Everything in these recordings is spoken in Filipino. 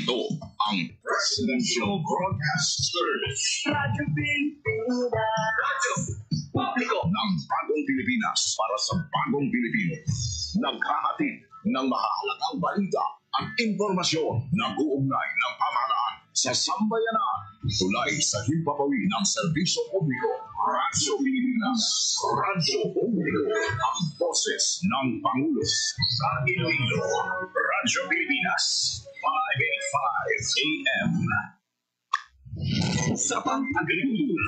Ito ang Presidential Broadcast Service. Radyo Pilipinas. Radyo Publiko ng Bagong Pilipinas para sa Bagong Pilipino. Naghahatid ng mahalagang balita at impormasyon na uugnay ng pamahalaan sa sambayanan. Tulay sa himpapawid ng serbisyo publiko. Radyo Pilipinas. Radyo Publiko. Ang boses ng Pangulo sa Iloilo. Radyo Pilipinas. 585 AM. Sa pang-agrikultura,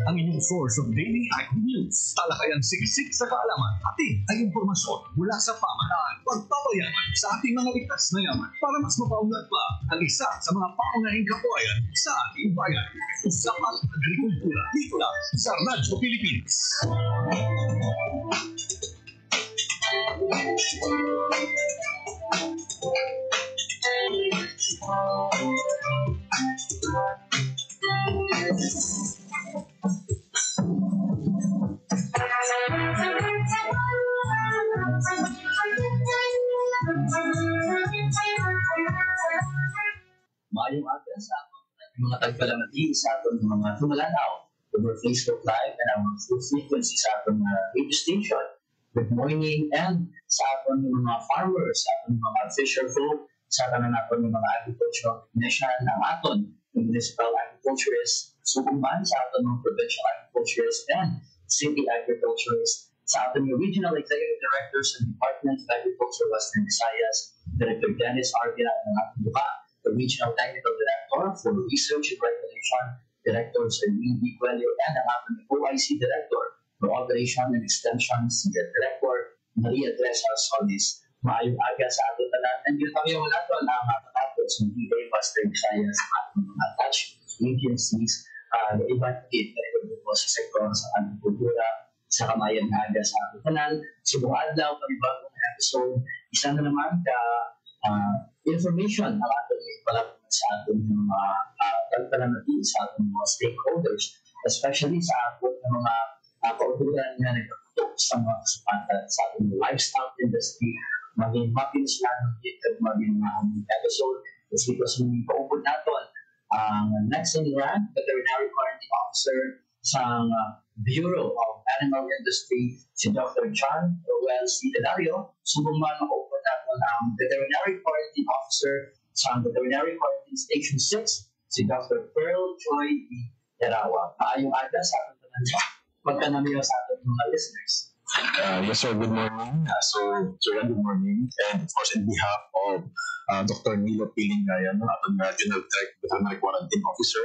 ang inyong source of daily news, talakayang siksik sa kaalaman, ating ay impormasyon mula sa pamahalaan, pagpapayaman sa ating mga likas na yaman para mas mapaunlad pa ang isa sa mga pangunahing kabuhayan sa ating bayan. Sa pang-agrikultura, dito lang sa Radyo Pilipinas. Maayong aga sa mga tagpalamati sa atong mga tumalanaw over Facebook Live and ang full frequency sa atong radio station. Good morning and sa atong mga farmers, sa atong mga fisher folk, sa atong mga agricultural technician ng aton, municipal agriculturists, sukumban sa atong mga provincial agriculturists and city agriculturists, sa atong regional executive directors and Department of Agriculture Western Visayas, Director Dennis Arvia ng ating buka, the Regional Technical Director for Research and Regulation, Director Sir Lee Coelho, and ang ating OIC Director for Operation and Extension, Senior Director Maria Teresa Solis. Maayong aga sa ating tanan, and yun kami yung nato na matapos ng DA Western Visayas sa ating mga attached agencies na iba't ibang sa sektor sa agrikultura, sa kamayan aga sa ating tanan. Subong adlaw, panibagong episode, isa na naman ka information na ating ipalapit sa ating mga tagpalamati sa ating mga stakeholders, especially sa ating mga kauturan na nagtutok sa mga kasapatan sa ating livestock industry, maging mapinislan at maging episode is because we paupod natin ang next in rank veterinary quarantine officer sa Bureau of Animal Industry, si Dr. John Roel C. Delario. Subong man maupod natin ang veterinary quarantine officer sa Veterinary Quarantine Station 6, si Dr. Pearl Joy D. Derawa. Maayong aga sa ating tanong. Magkanamiyo sa ating mga listeners. Yes, sir. Good morning. Sir, good morning. And of course, on behalf of Dr. Nilo Pilingayan, ating Regional Veterinary Quarantine Officer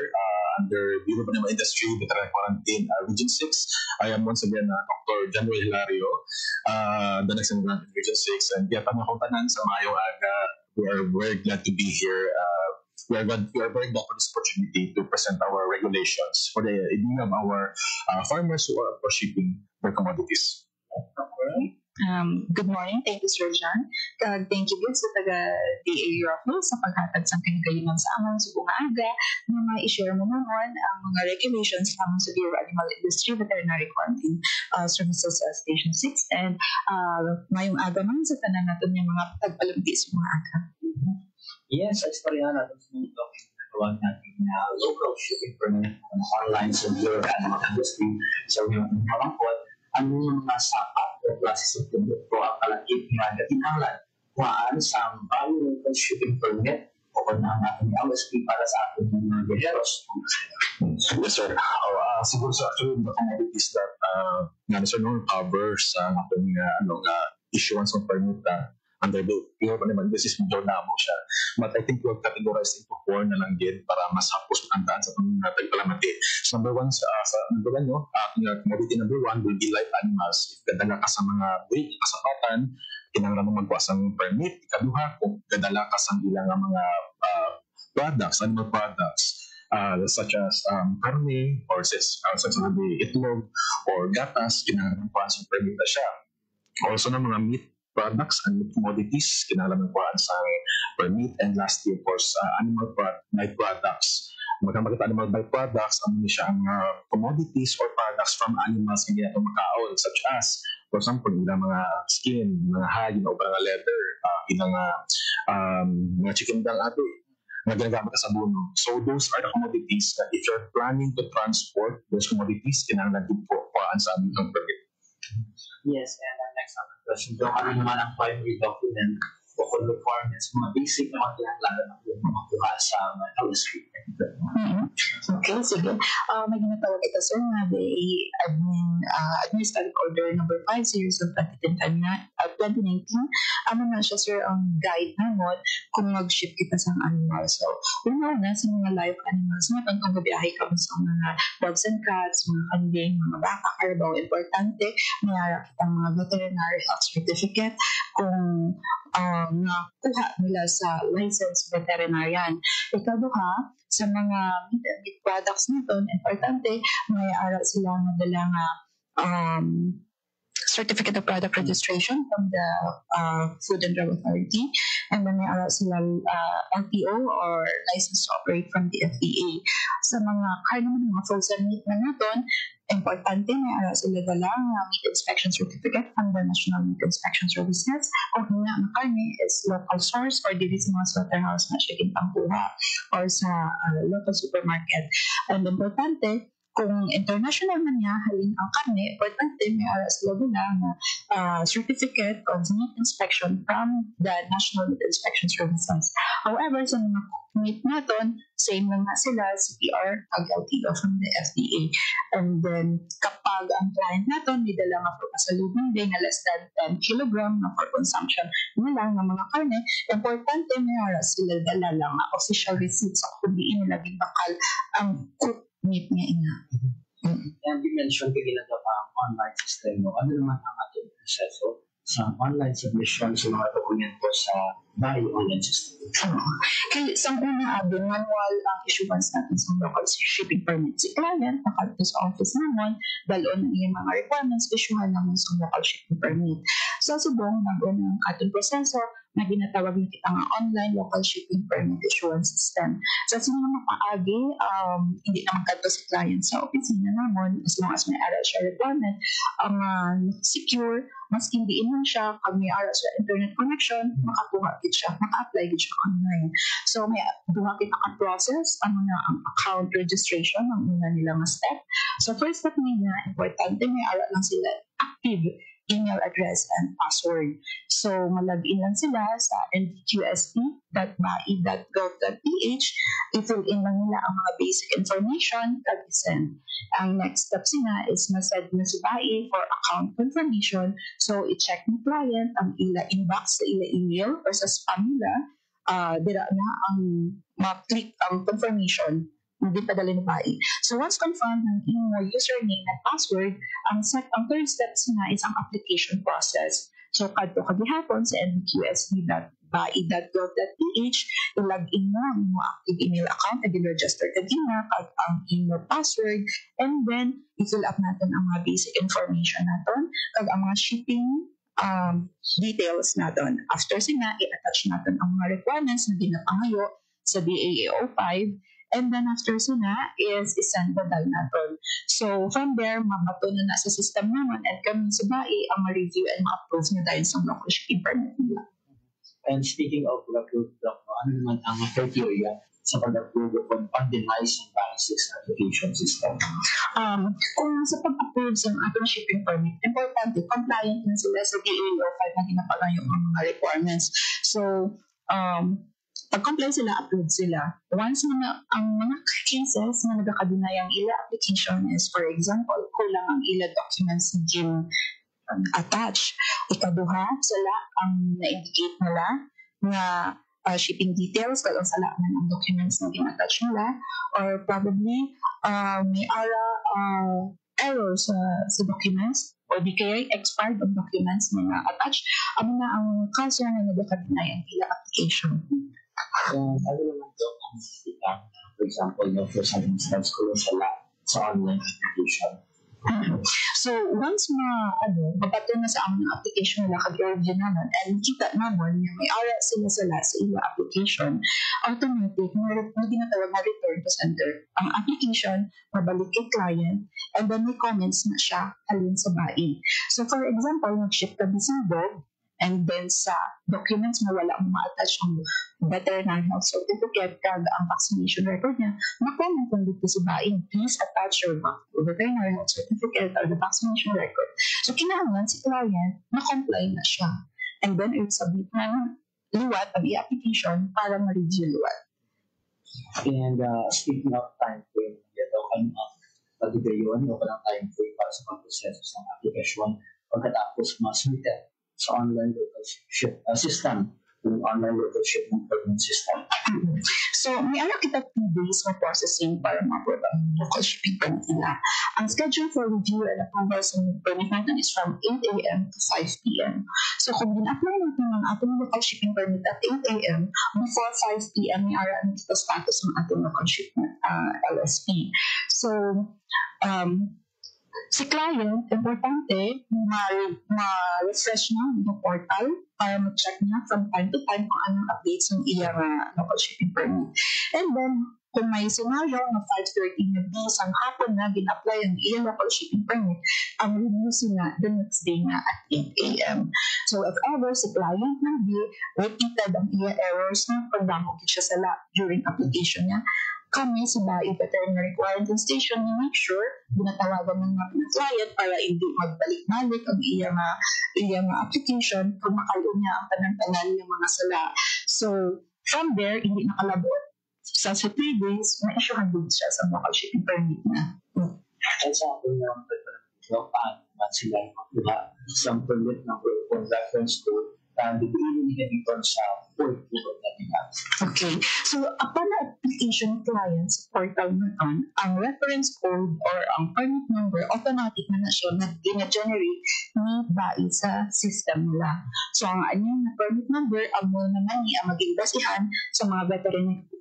under Bureau of Animal Industry, Veterinary Quarantine Region 6. I am once again Dr. Januel Hilario, the next in Region 6. And kaya akong tanan sa maayong aga. We are very glad to be here. We are very glad for this opportunity to present our regulations for the evening of our farmers who are shipping their commodities. Okay. Good morning. Thank you, Sir John. Thank you din sa taga-DA Raffle sa paghatag sa kinagalingan sa amon sa bunga-aga na ma-share mo naman ang mga regulations naman sa Bureau of Animal Industry Veterinary Quarantine Services Station 6 and ngayong aga man sa tanan natin yung mga tagpalamti sa mga aga. Yes, sa istorya natin sa mga nagawa natin na local shipping permit online sa Bureau of Animal Industry sa yung malangkot ang mga sapat o klase sa produkto ang kalakip nga gatinanglan kuhaan sa bago local shipping permit o kung ang ating LSP para sa ating mga viajeros. Yes, sir. Siguro sa actually the commodities that Sir Noor covers ang ating issuance of permit under the Bureau of Animal Industry, medyo na mo siya. But I think we'll categorize into 4 na lang din para mas hapos matandaan sa itong tagpalamati. So number one, commodity number 1 will be live animals. If gadala ka sa mga breed, kasapatan, kinanglan mo magkuha ng permit. Ikaduha, kung gadala ka sa ilang mga products, animal products, such as karne, or such as itlog, or gatas, kinanglan mo magkuha ng permit na siya. Also ng mga meat products and commodities, kinalaman ko sa permit. And lastly, of course, animal byproducts. Magkita animal byproducts, siya ang commodities or products from animals na ginatong makaon, such as, for example, ilang mga skin, mga hide, o mga leather, ilang mga chicken dang ato, na ginagamit ka sa buno. So those are the commodities that if you're planning to transport those commodities, kailangan din po sa aming ang permit. Yes, and ang next other question, so ano naman ang primary document o kung requirements, mga basic na mga kinakailangan ng mga kuha sa LSP? Okay, sige. May ginatawag ito, sir, na the Administrative Order number 5 series of 2019. Ano na siya, sir, ang guide naman kung mag-ship kita sa animal. So, una sa mga live animals natin, kung mabiyahe ka sa mga dogs and cats, mga kambing, mga baka, carabao, importante, mayara kitang mga veterinary health certificate kung nakuha nila sa licensed veterinarian. Ikaduha, sa mga meat products nito, importante, may ara sila madala nga Certificate of Product Registration from the Food and Drug Authority, and then may ara sila LTO or License to Operate from the FDA. Sa mga naman mga frozen meat na naton, importante may ara sila dala nga meat inspection certificate from the National Meat Inspection Services. Kung nga ang karne is local source or dili sa mga slaughterhouse na siya pangkuha or sa local supermarket. And importante, kung international man niya, halin ang karne, importante may ara sila dala na certificate of meat inspection from the National Meat Inspection Services. However, sa mga meat naton, same lang na sila, CPR, ag LTO from the FDA. And then, kapag ang client naton, may dala nga po kasalubong din na less than 10 kilogram na for consumption nila ng mga karne, importante may ara sila dala lang official receipts o kung diin nila bakal ang cooked meat niya ina. And you mentioned yung ginagawa ang online system mo. Ano naman ang ating proseso sa online submission sa mga dokumento sa BAI online system? Kaya sa una, manual ang issuance natin sa local shipping permit. Si client, nakalito sa office naman, dalon ang iyong mga requirements, issuehan naman sa local shipping permit. Sa subong, nag-una ang ating proseso, na ginatawag na kita nga online local shipping permit issuance system. Sa sino makaagi, hindi naman kadto si client sa opisina naman as long as may ara siya requirement, secure, mas hindi man siya, pag may ara siya internet connection, makakuha gid siya, maka-apply gid siya online. So may duha kita ka process, ano na ang account registration, ang una nila nga step. So first step nila, importante may ara lang sila active email address and password. So, malagin lang sila sa nvqsp.bai.gov.ph. I-fill in lang nila ang mga basic information kag send. Ang next step sila is masend na si BAI for account confirmation. So, i-check ni client ang ila inbox sa ila email or sa spam nila. Dira na ang ma-click ang confirmation hindi padala ni BAI. So once confirmed ng email, username and password, ang third step na is ang application process. So kadto kagihapon sa nvqsb.bai.gov.ph, i-login mo ang imo active email account, i-register ka din na kag ang email password, and then i-fill up natin ang mga basic information natin kag ang mga shipping details natin. After sina, i-attach natin ang mga requirements na ginapangayo sa DAAO 5. And then after sina is isend the dal natin. So from there, mabato na sa system naman and kami sa BAI ang ma-review and ma-approve na dahil sa local shipping permit nila. And speaking of approved, ano naman ang criteria sa pag-approve o pag-deny sa BAI 6 application system? Kung sa pag-approve sa ating shipping permit, importante, compliant na sila sa DAAO 5 na ginapalayo ang mga requirements. So, pag-comply sila, approve sila. Once ang mga cases na nagkakadinay ang ila application is, for example, kulang ang ila documents na attach. Ikaduha, sila ang na-indicate nila na shipping details, kung sala man ang documents na attach nila, or probably may error sa documents, o di kaya expired ang documents na attach. Ano na ang kaso na nagkakadinay ang ila application. So, ano naman ito ang kita, for example, for some instance, kung sa online application. So, once mabato na sa aming application nila kag-review naman and kita naman na may ara sila sa ila application, automatic, may ginatawag na return to sender. Ang application, mabalik kay client, and then may comments na siya halin sa BAI. So, for example, nag-ship ka bisang dog, And then sa documents mo, wala mo ma-attach ang veterinary health certificate kag ang vaccination record niya, ma-comment lang dito si baing, please attach your veterinary health certificate or the vaccination record. So, kinahanglan si client, ma-comply na siya. And then, i-submit na liwat ang i-application para ma-review liwat. And speaking of time frame, ito kan pagdidayon o kanang time frame para sa pag-proseso ng application pagkatapos ma-submit sa online local system, yung online local shipment permit system. So, may ara kita 2 days na processing para ma-approve ang local shipping permit nila. Ang schedule for review and approval sa permit natin is from 8 a.m. to 5 p.m. So, kung din-apply natin ang ating local shipping permit at 8 a.m., before 5 p.m., may ara ang kita status ng ating local shipment LSP. So, si client, importante, ma-refresh niya yung portal para ma-check niya from time to time kung anong updates ng iyang local shipping permit. And then, kung may scenario na 5:30 na bis ang hapon na gin-apply ang iyang local shipping permit, ang review sila the next day na at 8 a.m. So, if ever si client nang di repeated ang iyang errors na pagdamog siya sala during application niya, kami sa Bae Veterinary Quarantine Station na make sure ginatawagan ng mga client para hindi magbalik-balik ang iyang application kung makayo niya ang tanan-tanan ng mga sala. So, from there, hindi nakalabot. Sa 3 days, na-issuehan din siya sa local shipping permit na. At sa akin naman paano naman sila makuha isang permit number o reference code na bibigyan nila dito sa port na nila. Okay. So, upon the application client sa portal natin, ang reference code or ang permit number, automatic na siya na-generate ni BAI sa system nila. So, ang anyang na permit number, ang muna naman niya maging basihan sa mga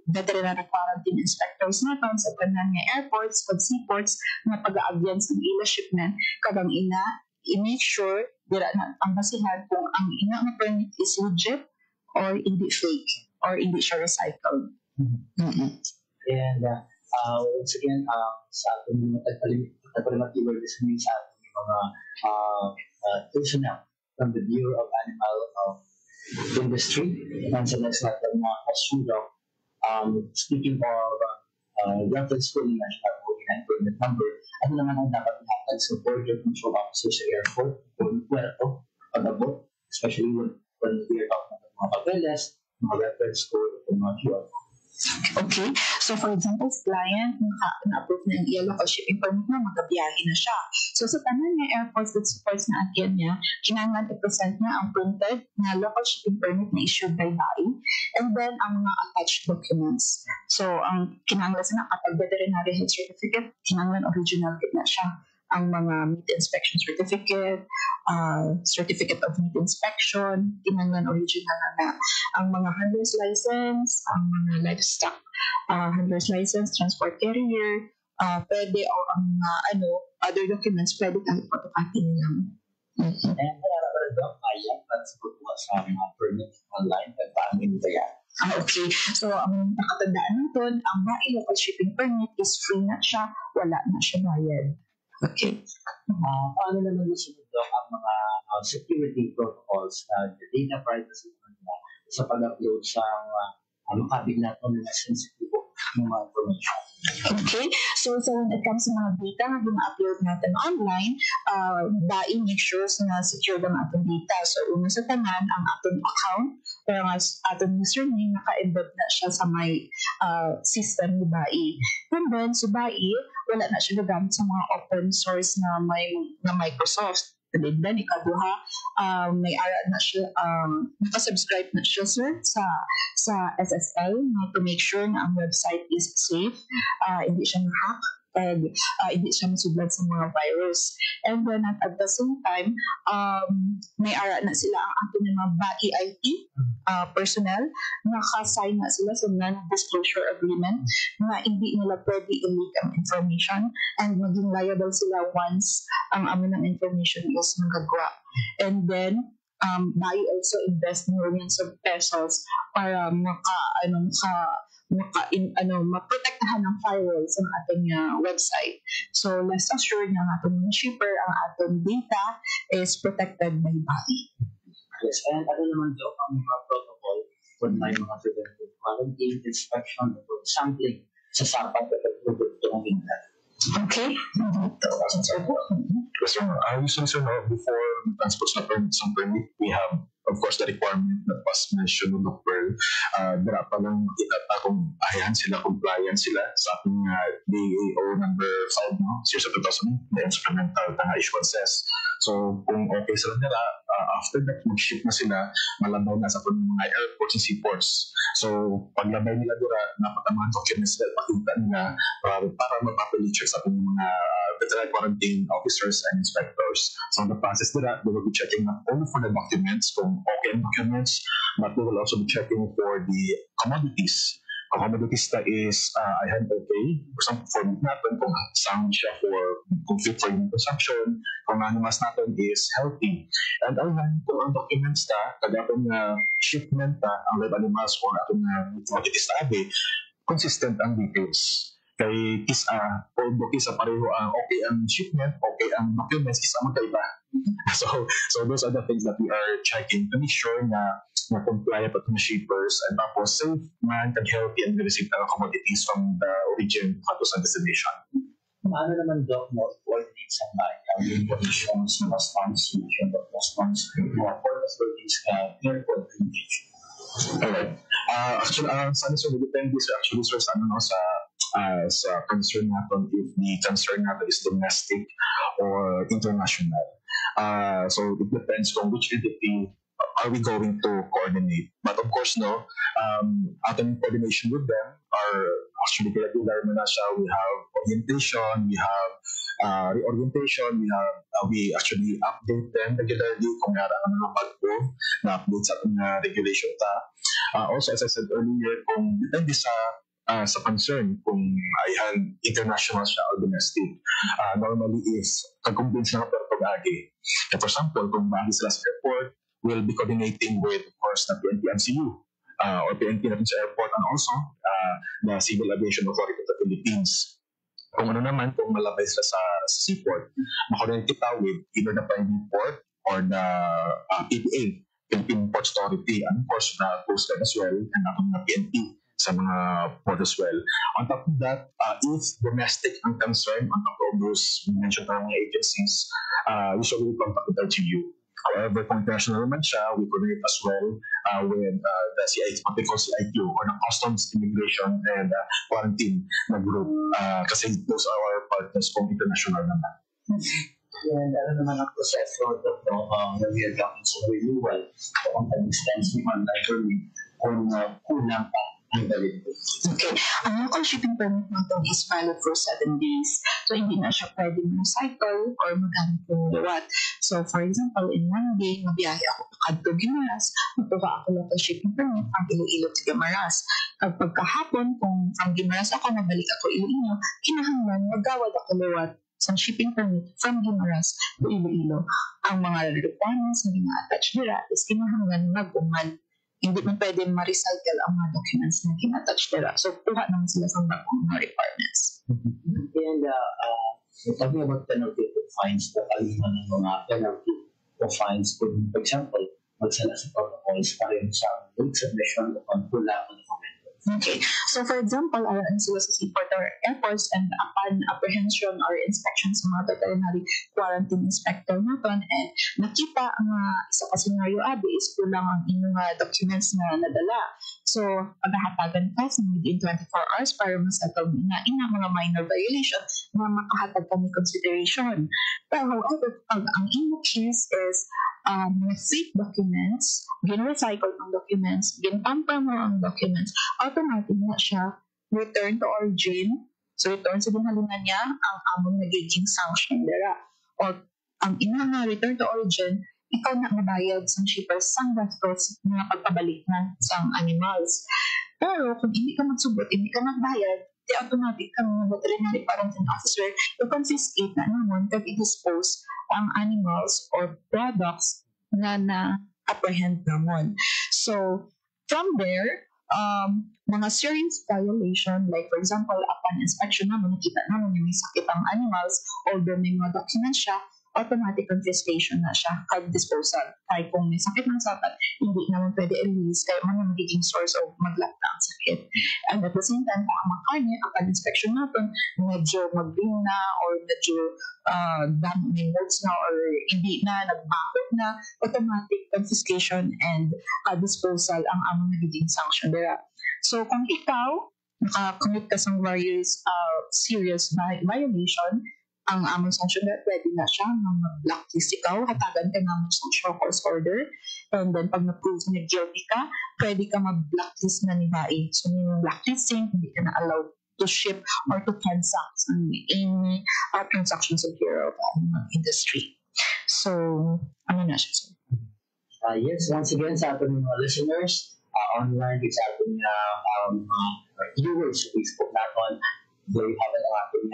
veterinary quarantine inspectors natin sa kanan nga airports o seaports na pag-aagyan sa ila shipment kadang i-make sure dira na ang basihan kung ang ina nga permit is legit or hindi fake or hindi siya recycled. Mm-hmm. And once again, sa ating mga tagpalimatibay sa ating mga personnel from the Bureau of Animal Industry and sa next letter mga kasudo. Speaking of reference code na siya and permit number, ano naman ang dapat ihatag sa border control officer sa airport o puerto pag-abot, especially when we are talking about mga papeles, mga reference code o mga QR. Okay. So, for example, si client, na-approve na yung local shipping permit na, magkabiyahe na siya. So, sa tanan niya airports that supports na agyan niya, kinangan i-present niya ang printed na local shipping permit na issued by BAI and then ang mga attached documents. So, ang kinangan sa kapag veterinary health certificate, kinangan original na siya. Ang mga meat inspection certificate, certificate of meat inspection, kinangan original na ang mga handler's license, ang mga livestock handler's license, transport carrier, pwede o ang other documents, pwede kahit photocopy nilang. And kaya daw kaya para sa pagkuha sa mga permit online at paano nito yan? Okay. So, ang nakatandaan natin, ang BAI local shipping permit is free na siya, wala na siya bayad. Okay. Paano naman nasunod ang mga security protocols na the data privacy nila sa pag-upload sa makabig natin na sensitive ng mga information? Okay. So when it comes to mga data na gina-upload natin online, BAI make sure na secure ang ating data. So, una sa tanan, ang ating account or ang ating username, naka-embed na siya sa may system ni BAI. And then, sa BAI, wala na siya gagamit sa mga open source na Microsoft. And then, ikaduha, may ara na siya, nakasubscribe na siya, sir, sa SSL to make sure na ang website is safe, hindi siya na-hack, and hindi siya masudlad sa mga virus. And then, at the same time, may ara na sila ang ating mga BAI IT personnel, naka-sign na sila sa non-disclosure agreement na hindi nila pwede i-leak ang information and maging liable sila once ang amin ng information is magagawa. And then, BAI also invest millions of pesos para maprotektahan ng firewalls ang ating website. So, let's assure na ang ating shipper, ang ating data is protected by BAI. Yes, and ano naman daw ang mga protocol kung may mga preventive quarantine, inspection, or sampling sa sapat at produkto ang ingat. Okay. Because usually, sir, no, before the transport some permit, we have, of course, the requirement that was mentioned in the Pearl. Dara pa lang makita ta kung ayan sila, compliant sila sa ating DAO number 5, no? Series of 2000, the instrumental na issuances. So, kung okay sila nila, after that, mag-ship na sila, malabay na sa mga airports and seaports. So, paglabay nila dira, dapat ang mga documents nila, pakita nila para mapapili check sa ating mga veterinary quarantine officers and inspectors. So, the process nila, they will be checking not only for the documents, kung okay ang documents, but they will also be checking for the commodities. Ang commodities na is, ayan, okay. For example, for meat natin, kung sound siya kung fit for human consumption, kung animals natin is healthy. And ayan, kung ang documents na, kagapon na shipment na, ang live animals or atong commodities na abi, consistent ang details. Kay although kisa pareho ang okay ang shipment, okay ang documents, isa magkaiba. So those are the things that we are checking to make sure na compliant at mga shippers and tapos safe man and healthy and receive ng commodities from the origin to sa destination. Paano naman daw mo coordinate sa bayan yung conditions ng response mission of response mga purpose for this airport communication? Alright. Actually, sana sir, depende sa actually sir sa ano no, sa concern natin if the concern natin is domestic or international. So it depends on which entity are we going to coordinate. But of course, no, ating coordination with them are actually regular na siya. We have orientation, we have reorientation, we actually update them regularly kung meron ang mga bago na update sa ating regulation ta. Also, as I said earlier, kung depende sa concern kung ayan international siya or domestic. Normally if kag-convince na pero pag-agi. For example, kung bago sila sa airport, we'll be coordinating with, of course, the PNP MCU or PNP natin sa airport and also the Civil Aviation Authority of the Philippines. Kung ano naman, kung malabay sila sa seaport, makaroon kita with either the private port or the PPA, Philippine Ports Authority, and of course, the Coast Guard as well, and ang PNP sa mga port as well. On top of that, if domestic ang concern, on top of those mentioned ng mga agencies, usually we contact with LGU. However, kung international naman siya, we coordinate as well with the what they call CIQ or the Customs, Immigration, and Quarantine na group. Kasi those are our partners kung international naman. And ano naman ang proseso when we are talking sa renewal o ang pag-extension on library kung kulang pa ang validity. Okay. Ang local shipping permit natin is valid for 7 days. So, hindi na siya pwedeng recycle or magamit kung liwat. So, for example, in 1 day, mabiyahe ako kadto Gimaras, magkuha ako local shipping permit from Iloilo to Gimaras. Kapag kahapon, kung from Gimaras ako, mabalik ako Iloilo, kinahanglan, magawad ako liwat sa shipping permit from Gimaras to Iloilo. Ang mga requirements na gina-attach nila is kinahanglan mag-uman. Hindi mo pwede ma-recycle ang mga documents na kin-attach nila. So, kuha naman sila sa mga requirements. And talking about penalty to fines, napaliman ng mga penalty to fines kung, for example, magsala sa protocols pa rin sa late submission o kulang ng dokumento. Okay. So, for example, alaan sila sa seaport or airports and upon apprehension or inspection sa mga veterinary quarantine inspector natin and nakita ang isa ka scenario is kulang ang inyong documents na nadala. So, paghahatagan ka sa within 24 hours para masettle na mga minor violation na makahatag kami consideration. Pero however, pag ang inyong case is mga fake documents, gin-recycle ang documents, gin-tamper mo ang documents, automatic na siya return to origin. So, return sa ginhalingan niya ang among nagiging sanction dira. Or ang ina return to origin, ikaw na mabayad sa shippers sang gastos na pagpabalik na sa animals. Pero kung hindi ka magsubot, hindi ka magbayad, di automatic kang veterinary quarantine officer to confiscate na naman kag i-dispose ang animals or products na na-apprehend naman. So, from there, mga serious violation, like for example, upon inspection naman, nakita naman yung may sakit ang animals, although may mga documents siya, automatic confiscation na siya, card disposal. Kahit kung may sakit ng sapat, hindi naman pwede release, kaya man ang magiging source of maglakta ang sakit. And at the same time, kung ang mga kanya, ang inspection natin, medyo mag-green na or medyo daming notes na or hindi na, nagbakot na, automatic confiscation and disposal ang among nagiging sanction nila. So kung ikaw, nakakommit ka sa various serious violation, ang among sanction na pwede na siya na mag-blacklist ikaw, hatagan ka naman sa show cause order, and then pag na-prove na guilty ka, pwede ka mag-blacklist na ni BAI. So yung blacklisting, hindi ka na allowed to ship or to transact on any transactions of Bureau of industry. So, ano na siya, sir? Yes, once again sa ating mga listeners, online, sa ating viewers sa Facebook natin, they have an ating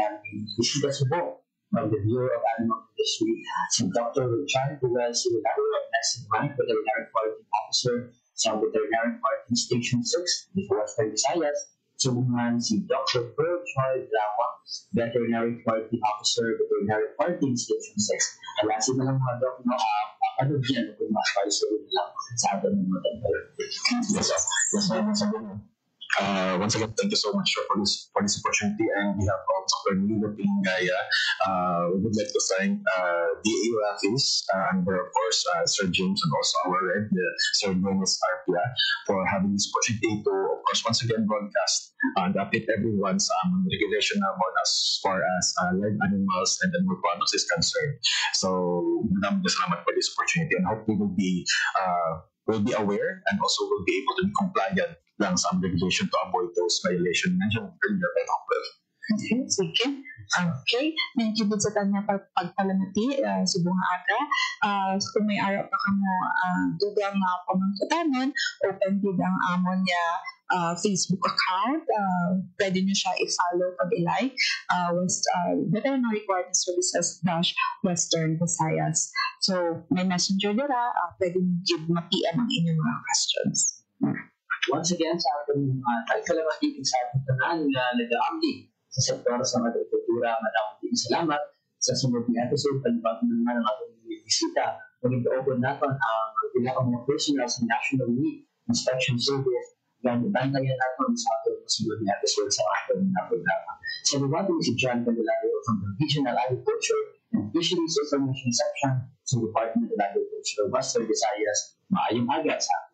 bisita subo from the Bureau of Animal Industry, si Dr. Richard Ruiz, si Next Rank Veterinary Quality Officer sa Veterinary Quality Station 6, the Western Visayas, subungan si Dr. Pearl Joy Drama, Veterinary Quality Officer, Veterinary Quality Station 6. Alasin na lang mga dok, ano dyan kung ma-advise lang sa atin ng mga tayo. Once again, thank you so much for this opportunity, and we have Dr. Nilo Pingaya. We would like to thank DA Raffis, and of course Sir James, and also our Red, Sir Dennis Arpia, for having this opportunity to, of course, once again broadcast and update everyone's regulation about as far as live animals and animal products is concerned. So, maraming salamat for this opportunity, and hope we will be aware and also will be able to be compliant lang sa regulation to avoid those violations mentioned earlier by Dr. Okay, sige. Okay, thank you din sa kanya pagpalamati sa bunga aga. Kung may araw pa ka mo dugang pamangkutanon, open din ang amon niya Facebook account. Pwede niyo siya i-follow pag i-like. Veterinary Quality Services Western Visayas. So, may messenger dira, pwede niyo ma-PM ang inyong mga questions. Once again, sa ating nagkalamatigin sa ating tanan na nag-aamdi sa sektor sa agrikultura, maraming salamat sa sunod na episode. Palibag naman ang ating bisita. Maging-open natin ang pinaka-mga personnel sa National League Inspection Service. Bantayan natin sa ating sunod na episode sa ating programa. Sa liwating si John Candelario from the Regional Agriculture and Fisheries Information Section sa Department of Agriculture, Western Visayas. Maayong aga sa ating.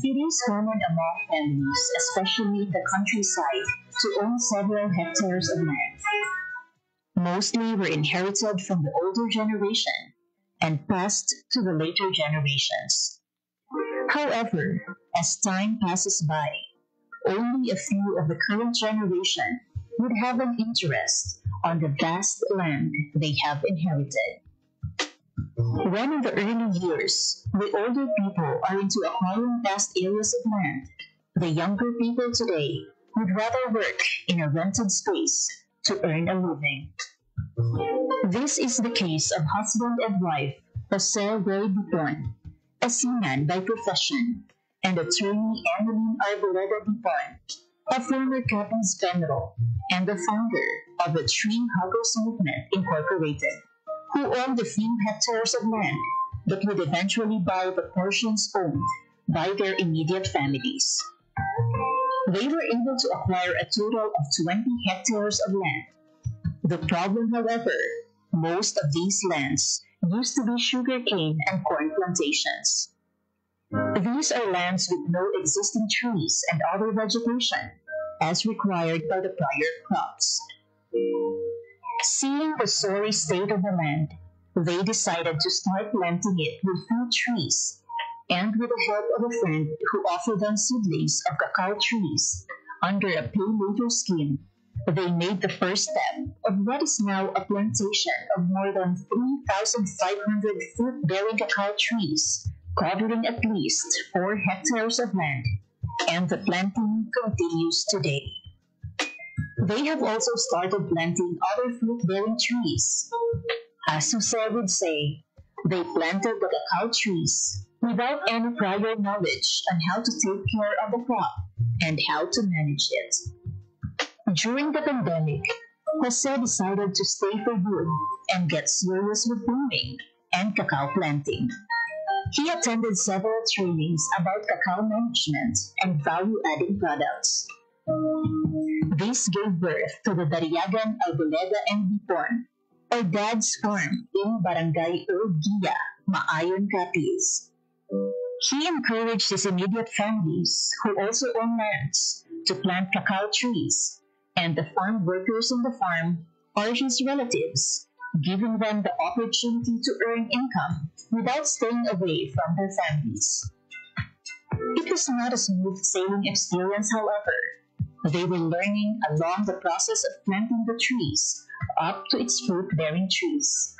It is common among families, especially in the countryside, to own several hectares of land. Mostly were inherited from the older generation and passed to the later generations. However, as time passes by, only a few of the current generation would have an interest on the vast land they have inherited. When in the early years, the older people are into acquiring vast areas of land, the younger people today would rather work in a rented space to earn a living. This is the case of husband and wife Jose Ray Dupon, a seaman by profession, and attorney Emmeline Arboleda Dupon, a former Captain's General and the founder of the Tree Huggers Movement Incorporated, who owned a few hectares of land but would eventually buy the portions owned by their immediate families. They were able to acquire a total of 20 hectares of land. The problem, however, most of these lands used to be sugarcane and corn plantations. These are lands with no existing trees and other vegetation, as required by the prior crops. Seeing the sorry state of the land, they decided to start planting it with fruit trees, and with the help of a friend who offered them seedlings of cacao trees under a pay-later scheme, they made the first step of what is now a plantation of more than 3,500 fruit-bearing cacao trees, covering at least 4 hectares of land, and the planting continues today. They have also started planting other fruit-bearing trees. As Jose would say, they planted the cacao trees without any prior knowledge on how to take care of the crop and how to manage it. During the pandemic, Jose decided to stay for good and get serious with blooming and cacao planting. He attended several trainings about cacao management and value-adding products. This gave birth to the Dariagan Alboleda and Bipon, or Dad's Farm in Barangay Urgia, Maayon, Capiz. He encouraged his immediate families, who also own lands, to plant cacao trees, and the farm workers in the farm are his relatives, giving them the opportunity to earn income without staying away from their families. It was not a smooth sailing experience, however. They were learning along the process of planting the trees up to its fruit-bearing trees.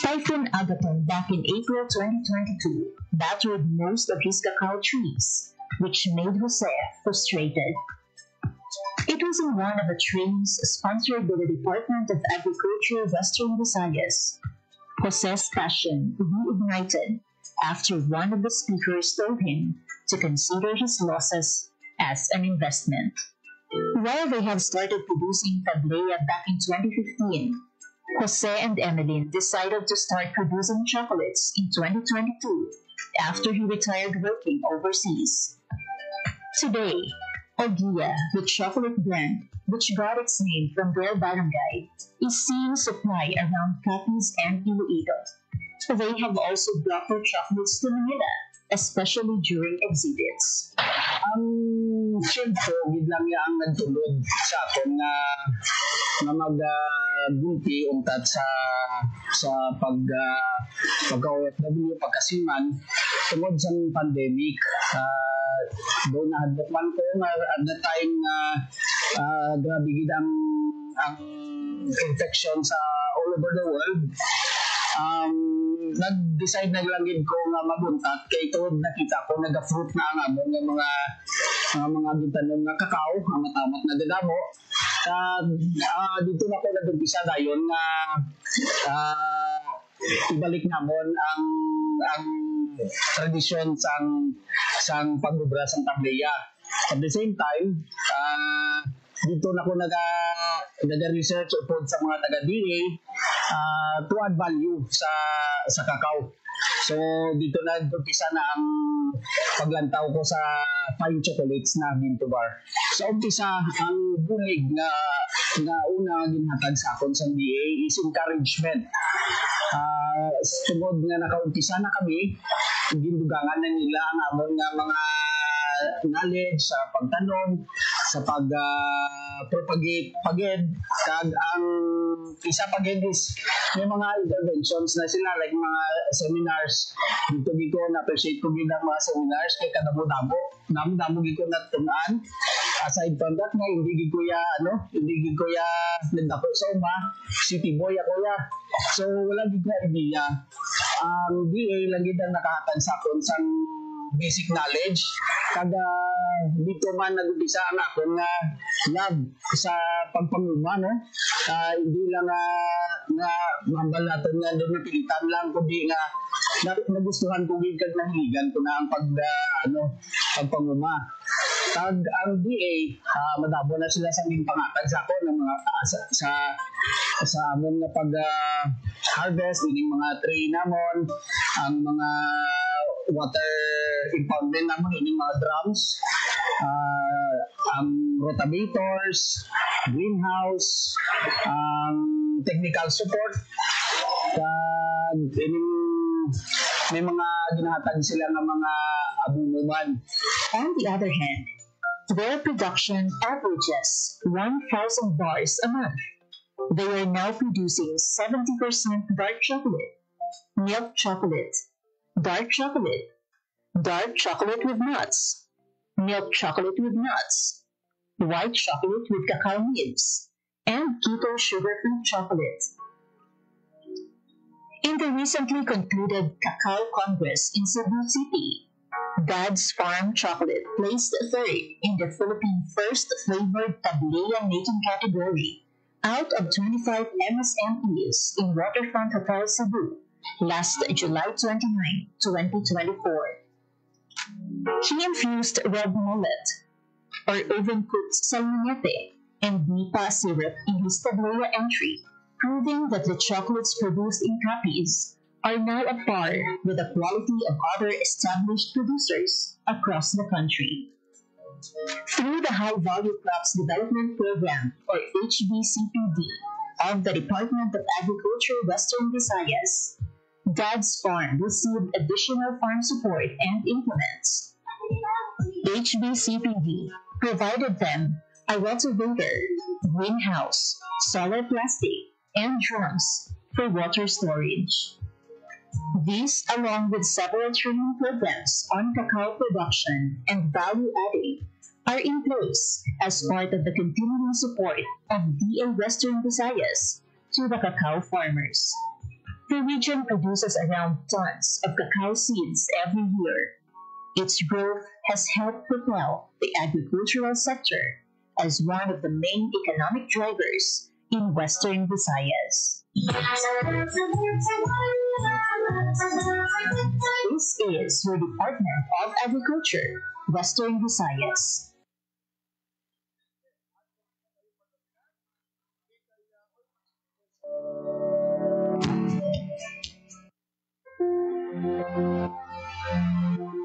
Typhoon Agaton back in April 2022 battered most of his cacao trees, which made Jose frustrated. It was in one of the trainings sponsored by the Department of Agriculture Western Visayas. Jose's passion reignited after one of the speakers told him to consider his losses as an investment. While they have started producing tablea back in 2015, Jose and Emeline decided to start producing chocolates in 2022 after he retired working overseas. Today, Ogia, the chocolate brand, which got its name from their barangay, is seeing supply around Capiz and Iloilo. They have also brought their chocolates to Manila, especially during exhibits. Siyempre, gid lang ang nagtulod sa akon na magbunti untat sa pag-OFW pagkasiman tungod sa pandemic. Doon na hadlok man ko nga at the time na grabe gid ang infection sa all over the world. Nag-decide na lang gid ko nga maguntat kay tuod nakita ko naga-fruit na ang among mga gitanom nga kakao ang matamat na dadamo. Dito na ko nag-umpisa dayon nga ibalik namon ang tradisyon sang pagubra sang tableya. At the same time, dito na ko naga-research upod sa mga taga-DA to add value sa kakao. So dito na umpisa na ang paglantaw ko sa fine chocolates na bean to bar. Sa umpisa, ang bulig na una ginhatag sa akon sa DA is encouragement. Tungod nga nakaumpisa na kami, gindugangan na nila ang amon nga mga knowledge sa pagtanong, sa pag-propagate paged, kag ang isa paged is may mga interventions na sila like mga seminars. Dito ko na-appreciate ko gid ang mga seminars kay kadamo-damo gid ko natunan. Aside from that nga hindi gid ko nagdako sa uma, city boy ako ya. So wala gid ko idea. Ang DA lang gid ang nakahatag sa akon sang basic knowledge. Kada dito man nag-umpisa ang akong love sa pagpanguma, no? Hindi lang nga mahambal natin nga doon napilitan lang, kundi nga nagustuhan ko gid kag nahiligan ko na ang pagpanguma. Tag ang DA, madabo na sila sa pangatag sa ako ng mga sa amon nga pag harvest ining mga tree namon, ang mga water impoundment namon ining mga drums, ang rotavators, greenhouse, technical support, kag ining may mga ginahatag sila nga mga abunuman. On the other hand, their production averages 1,000 bars a month. They are now producing 70% dark chocolate, milk chocolate, dark chocolate with nuts, milk chocolate with nuts, white chocolate with cacao nibs, and keto sugar-free chocolate. In the recently concluded Cacao Congress in Cebu City, Dad's Farm Chocolate placed third in the Philippine First Flavored Tableya Making category out of 25 MSMEs in Waterfront Hotel Cebu last July 29, 2024. He infused red mullet or oven-cooked salmonete and nipa syrup in his Tableya entry, proving that the chocolates produced in Capiz are now at par with the quality of other established producers across the country. Through the High Value Crops Development Program, or HVCPD, of the Department of Agriculture Western Visayas, Dad's Farm received additional farm support and implements. HVCPD provided them a rotavator, greenhouse, solar plastic, and drums for water storage. These, along with several training programs on cacao production and value adding, are in place as part of the continuing support of DA Western Visayas to the cacao farmers. The region produces around tons of cacao seeds every year. Its growth has helped propel the agricultural sector as one of the main economic drivers in Western Visayas. This is your Department of Agriculture, Western Visayas.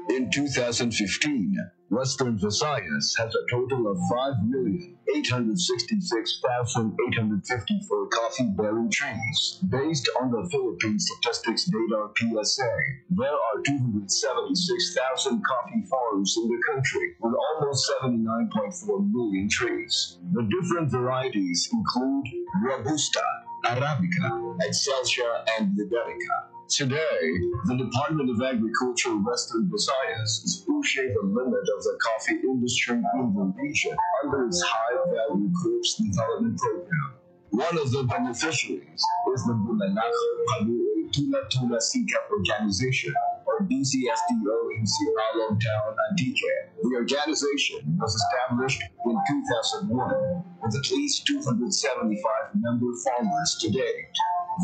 In 2015, Western Visayas has a total of 5,866,854 coffee-bearing trees. Based on the Philippine Statistics Data PSA, there are 276,000 coffee farms in the country with almost 79.4 million trees. The different varieties include Robusta, Arabica, Excelsia, and Liberica. Today, the Department of Agriculture Western Visayas is pushing the limit of the coffee industry in the region under its High Value Crops Development Program. One of the beneficiaries is the Bulalakaw Pabuhay Tula Sikap Organization, or BCSDO in Siralong Town, Antique. The organization was established in 2001 with at least 275 member farmers to date.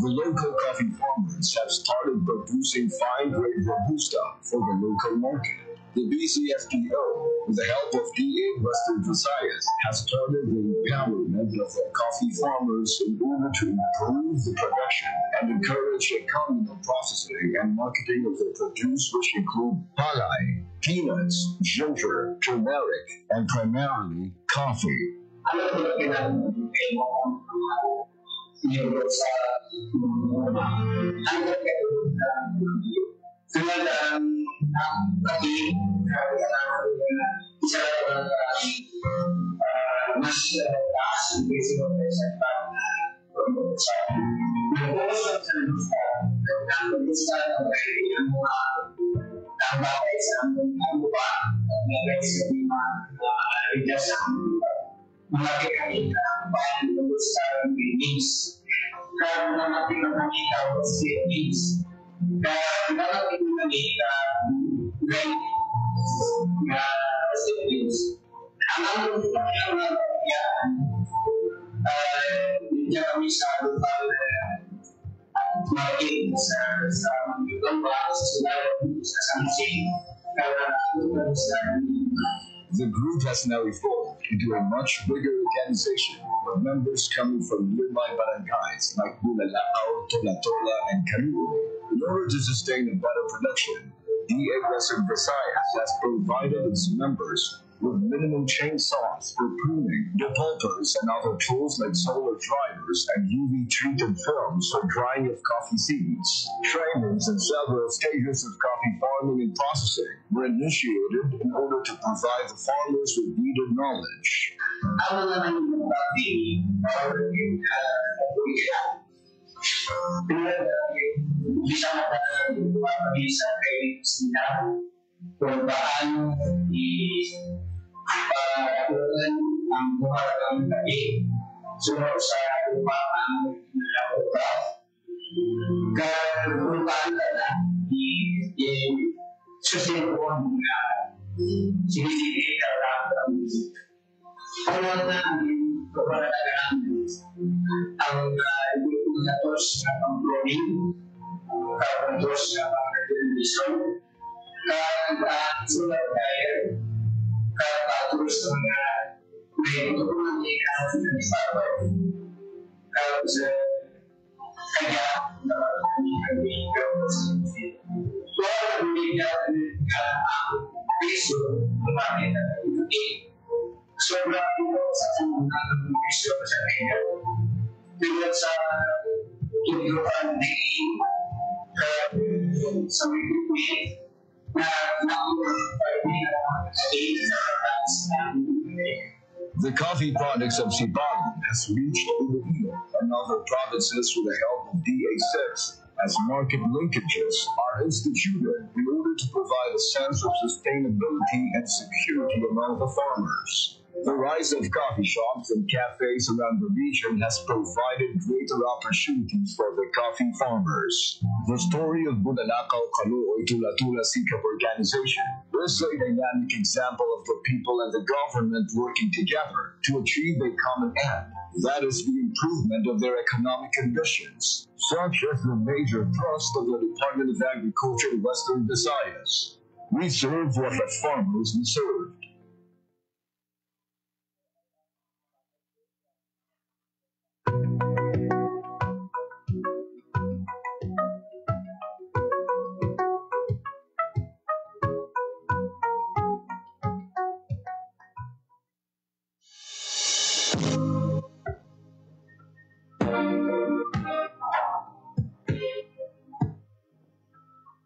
The local coffee farmers have started producing fine-grade Robusta for the local market. The BCSDO, with the help of DA Western Visayas, has started the empowerment of the coffee farmers in order to improve the production and encourage the communal processing and marketing of the produce, which include palay, peanuts, ginger, turmeric, and primarily coffee. The group has now evolved into a much bigger organization with members coming from nearby barangays like Bulalakaw, Tola-Tola, and Kaluoy. In order to sustain a better production, DA Western Visayas has provided its members with minimum chainsaws for pruning, depulpers, and other tools like solar dryers and UV-treated films for drying of coffee seeds. Trainings in several stages of coffee farming and processing were initiated in order to provide the farmers with needed knowledge. Ang buhalang lagi sunod sa upang kaya perubahan na di susunod na sige, ano na ang indicators na pang-growing, tapos na pang-revolution, sulat tayo, tapos sa mga may tutunan niya sa Sabbath, tapos kaya ang piso kumain na sobrang ito sa ng piso sa kanya tulad sa tutunan sa Pilipinas The coffee products of Sipagan has reached Iloilo and other provinces with the help of DA6 as market linkages are instituted in order to provide a sense of sustainability and security among the farmers. The rise of coffee shops and cafes around the region has provided greater opportunities for the coffee farmers. The story of Budanakaw Kaluoy Tula-Tula Sikap Organization is a dynamic example of the people and the government working together to achieve a common end. That is the improvement of their economic conditions, such as the major thrust of the Department of Agriculture in Western Visayas. We serve what the farmers deserved.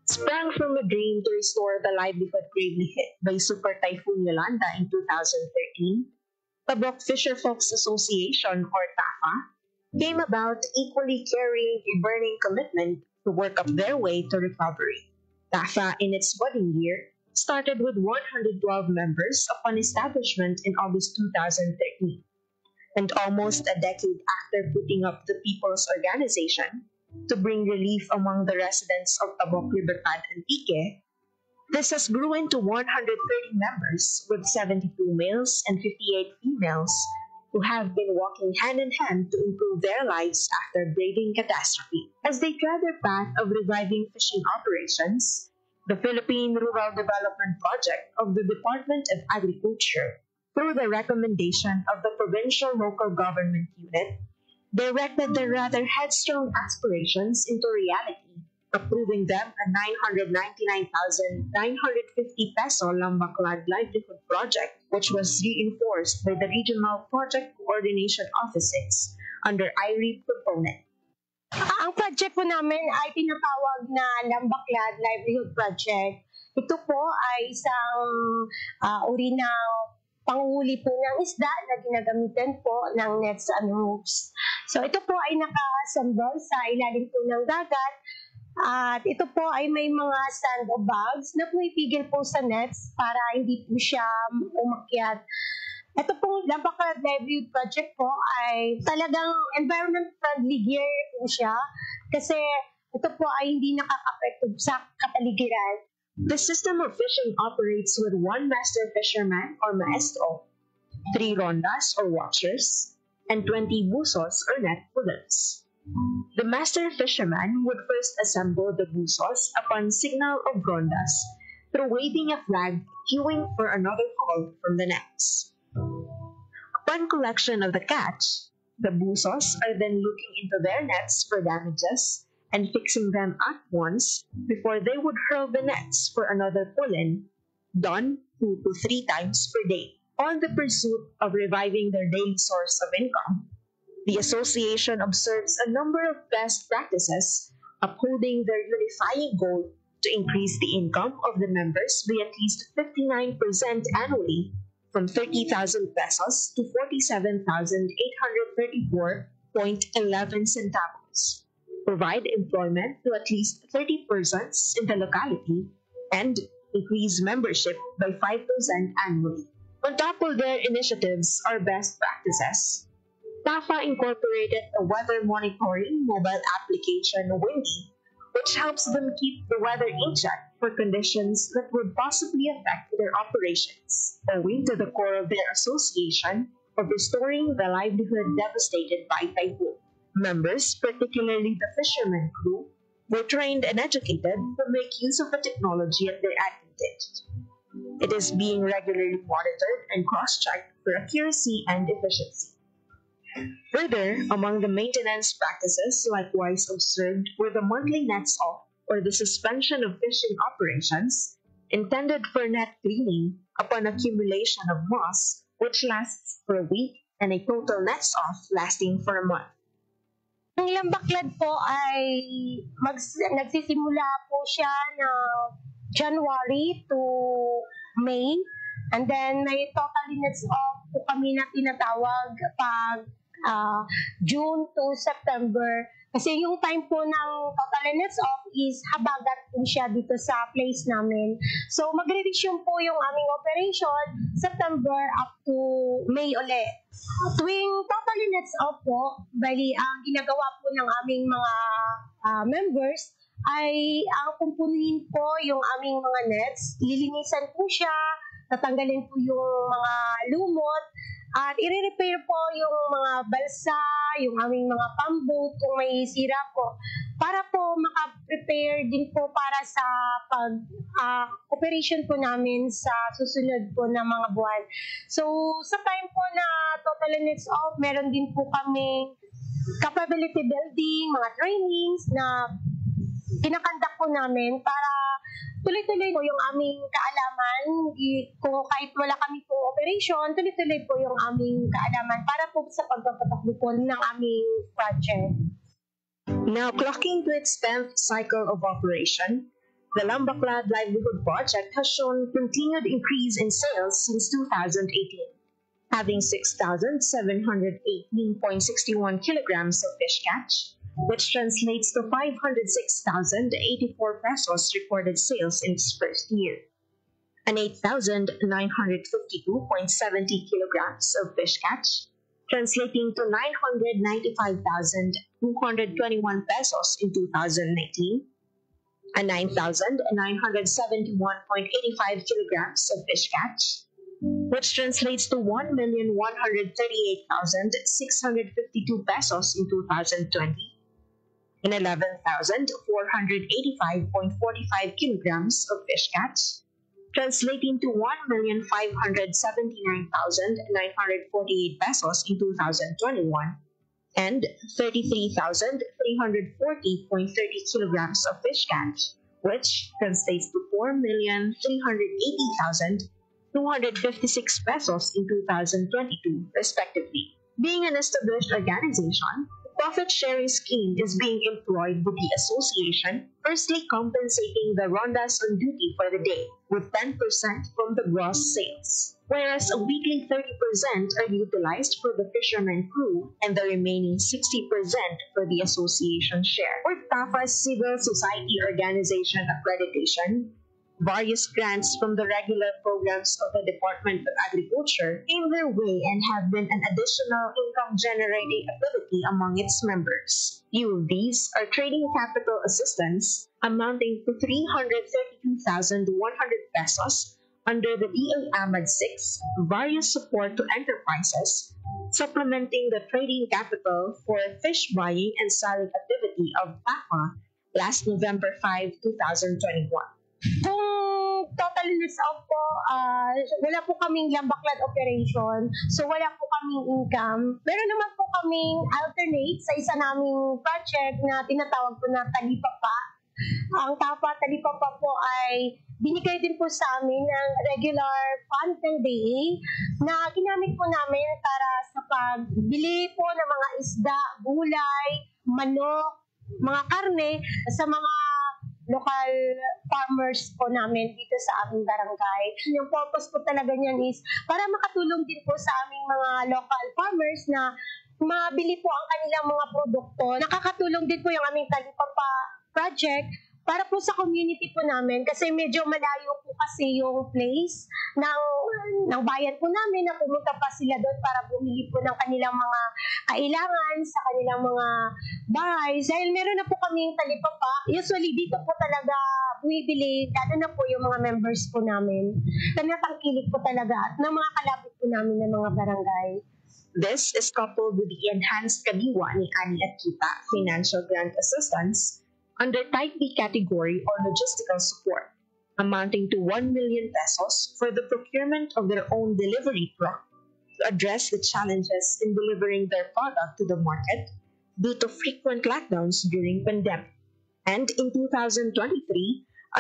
Sprang from a dream to restore the livelihood gravely hit by Super Typhoon Yolanda in 2013, Tabok Fisherfolks Association, or TAFA, came about equally carrying a burning commitment to work up their way to recovery. TAFA, in its budding year, started with 112 members upon establishment in August 2013. And almost a decade after putting up the People's Organization, to bring relief among the residents of Tabok, Libertad, and Ique, this has grown to 130 members with 72 males and 58 females who have been walking hand in hand to improve their lives after braving catastrophe. As they tread their path of reviving fishing operations, the Philippine Rural Development Project of the Department of Agriculture, through the recommendation of the Provincial Local Government Unit, directed their rather headstrong aspirations into reality, approving them a 999,950 peso Lambaklad livelihood project, which was reinforced by the Regional Project Coordination Offices under IREP component. Ang project po namin ay tinatawag na Lambaklad Livelihood Project. Ito po ay isang uri ng panghuli po ng isda na ginagamitan po ng nets and ropes. So ito po ay naka-assemble sa ilalim po ng dagat at ito po ay may mga sandbags na pumipigil po sa nets para hindi po siya umakyat. Ito pong Lambaklad Livelihood Project po ay talagang environment-friendly gear po siya kasi ito po ay hindi nakaka-apekto sa kapaligiran. The system of fishing operates with one master fisherman or maestro, 3 rondas or watchers, and 20 busos or net pullers. The master fisherman would first assemble the busos upon signal of rondas through waving a flag, queuing for another call from the nets. Upon collection of the catch, the busos are then looking into their nets for damages and fixing them at once before they would hurl the nets for another pull-in, done 2 to 3 times per day. On the pursuit of reviving their daily source of income, the association observes a number of best practices, upholding their unifying goal to increase the income of the members by at least 59% annually, from 30,000 pesos to 47,834.11 centavos. Provide employment to at least 30 persons in the locality, and increase membership by 5% annually. On top of their initiatives or best practices, TAFA incorporated a weather monitoring mobile application, Windy, which helps them keep the weather in check for conditions that would possibly affect their operations, owing to the core of their association of restoring the livelihood devastated by typhoon. Members, particularly the fishermen crew, were trained and educated to make use of the technology at their advantage. It is being regularly monitored and cross-checked for accuracy and efficiency. Further, among the maintenance practices likewise observed were the monthly nets off, or the suspension of fishing operations, intended for net cleaning upon accumulation of moss, which lasts for a week, and a total nets off lasting for a month. Ang lambaklad po ay nagsisimula po siya ng January to May. And then may total nets off po kami na tinatawag pag June to September. Kasi yung time po ng total nets off is habagat po siya dito sa place namin. So magre-resume po yung aming operation September up to May ulit. Tuwing total nets off po, bali ang ginagawa po ng aming mga members ay ang kumpunin po yung aming mga nets, lilinisan po siya, tatanggalin po yung mga lumot, at i-repair po yung mga balsa, yung aming mga pamboat kung may sira po, para po maka-prepare din po para sa operation po namin sa susunod po na mga buwan. So, sa time po na total nets off, meron din po kami capability building, mga trainings na kinakandak po namin para tuloy-tuloy po yung aming kaalaman. Kung kahit wala kami po operation, tuloy-tuloy po yung aming kaalaman para po sa pagpapatakbo po ng aming project. Now, clocking to its 10th cycle of operation, the Lambaklad Livelihood Project has shown continued increase in sales since 2018, having 6,718.61 kilograms of fish catch, which translates to 506,084 pesos recorded sales in its first year, and 8,952.70 kilograms of fish catch, translating to 995,221 pesos in 2019, and 9,971.85 kilograms of fish catch, which translates to 1,138,652 pesos in 2020, and 11,485.45 kilograms of fish catch, translating to 1,579,948 pesos in 2021, and 33,340.30 kilograms of fish catch, which translates to 4,380,256 pesos in 2022, respectively. Being an established organization, profit-sharing scheme is being employed with the association, firstly compensating the rondas on duty for the day with 10% from the gross sales, whereas a weekly 30% are utilized for the fishermen crew and the remaining 60% for the association share. With TAFA's civil society organization accreditation, various grants from the regular programs of the Department of Agriculture came their way and have been an additional income-generating ability among its members. Few of these are trading capital assistance amounting to 332,100 pesos under the DA AMAD 6, various support to enterprises, supplementing the trading capital for fish buying and selling activity of TAFA last November 5, 2021. Kung total list off po, wala po kaming lambaklad operation, so wala po kaming income. Meron naman po kaming alternate sa isa naming project na tinatawag po na Talipapa. Ang TAFA Talipapa po ay binigay din po sa amin ng regular fund ng DA na ginamit po namin para sa pagbili po ng mga isda, gulay, manok, mga karne sa mga local farmers po namin dito sa aming barangay. Yung purpose po talaga niyan is para makatulong din po sa aming mga local farmers na mabili po ang kanilang mga produkto. Nakakatulong din po yung aming Talipapa project para po sa community po namin kasi medyo malayo po kasi yung place ng bayan po namin na pumunta pa sila doon para bumili po ng kanilang mga kailangan sa kanilang mga bahay. Dahil meron na po kaming talipapa, usually dito po talaga bumibili, lalo na po yung mga members po namin. Tanatangkilik po talaga at ng mga kalapit po namin ng mga barangay. This is coupled with the enhanced Kadiwa ni Ani at Kita financial grant assistance under Type B category or logistical support, amounting to 1 million pesos for the procurement of their own delivery truck to address the challenges in delivering their product to the market due to frequent lockdowns during pandemic. And in 2023,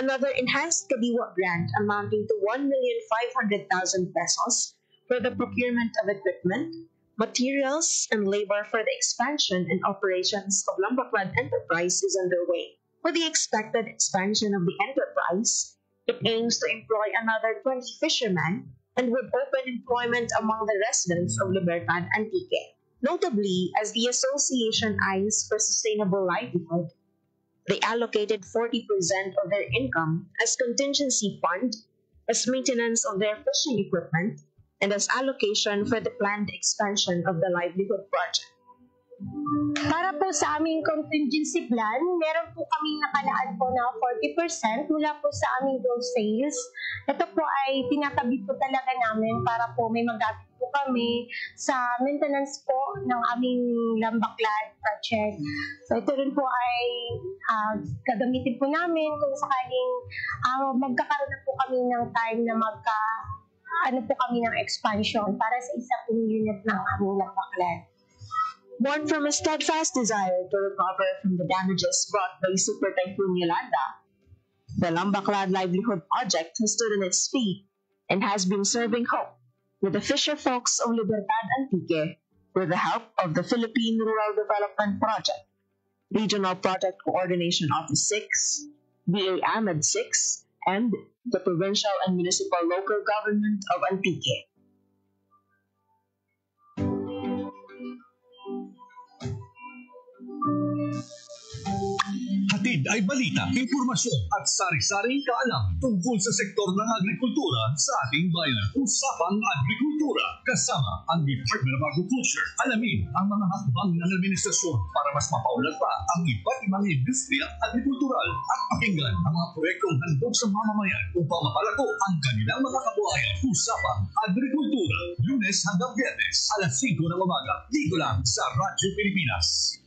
another enhanced Kadiwa grant amounting to 1,500,000 pesos for the procurement of equipment, materials, and labor for the expansion and operations of Lambaclad Enterprise is underway. For the expected expansion of the enterprise, it aims to employ another 20 fishermen and would open employment among the residents of Libertad Antique. Notably, as the association eyes for sustainable livelihood, they allocated 40% of their income as contingency fund, as maintenance of their fishing equipment, and as allocation for the planned expansion of the livelihood project. Para po sa aming contingency plan, meron po kaming nakalaan po na 40% mula po sa aming gross sales. Ito po ay tinatabi po talaga namin para po may magamit po kami sa maintenance po ng aming Lambaclad project. So ito rin po ay gagamitin po namin kung sakaling magkakaroon na po kami ng time na po kami ng expansion para sa isa pong unit ng aming Lambaclad. Born from a steadfast desire to recover from the damages brought by Super Typhoon Yolanda, the Lambaclad Livelihood Project has stood on its feet and has been serving hope with the fisher folks of Libertad Antique with the help of the Philippine Rural Development Project, Regional Project Coordination Office 6, BA AMED 6, and the Provincial and Municipal Local Government of Antique. Hatid ay balita, impormasyon at sari-saring kaalam tungkol sa sektor ng agrikultura sa ating bayan. Usapang Agrikultura kasama ang Department of Agriculture. Alamin ang mga hakbang ng administrasyon para mas mapaunlad pa ang iba't ibang industriya agrikultural at pakinggan ang mga proyektong handog sa mamamayan upang mapalago ang kanilang mga kabuhayan. Usapang Agrikultura, Lunes hanggang Biyernes, alas 5 ng umaga, dito lang sa Radyo Pilipinas.